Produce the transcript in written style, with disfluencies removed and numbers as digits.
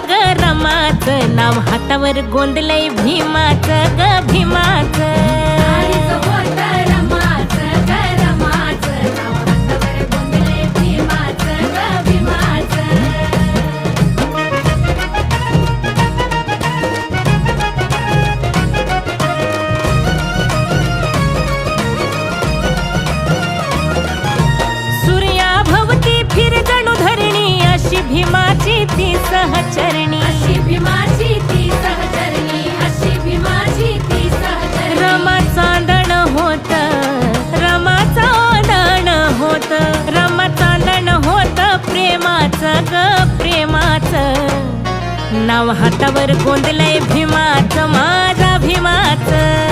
ग रमाचं, नाव हातावर गोंदलय भीमाचं ग भीमाचं. भीमाची ती सहचरणी, अशी भीमाची ती सहचरणी, अशी भीमाची ती सहचरणी. रमा चांदण होत, रमा चांदण होत, रमा चांदण होत प्रेमाचं ग प्रेमाचं, नाव हातावर गोंदलय भीमाचं माझा भीमाचं.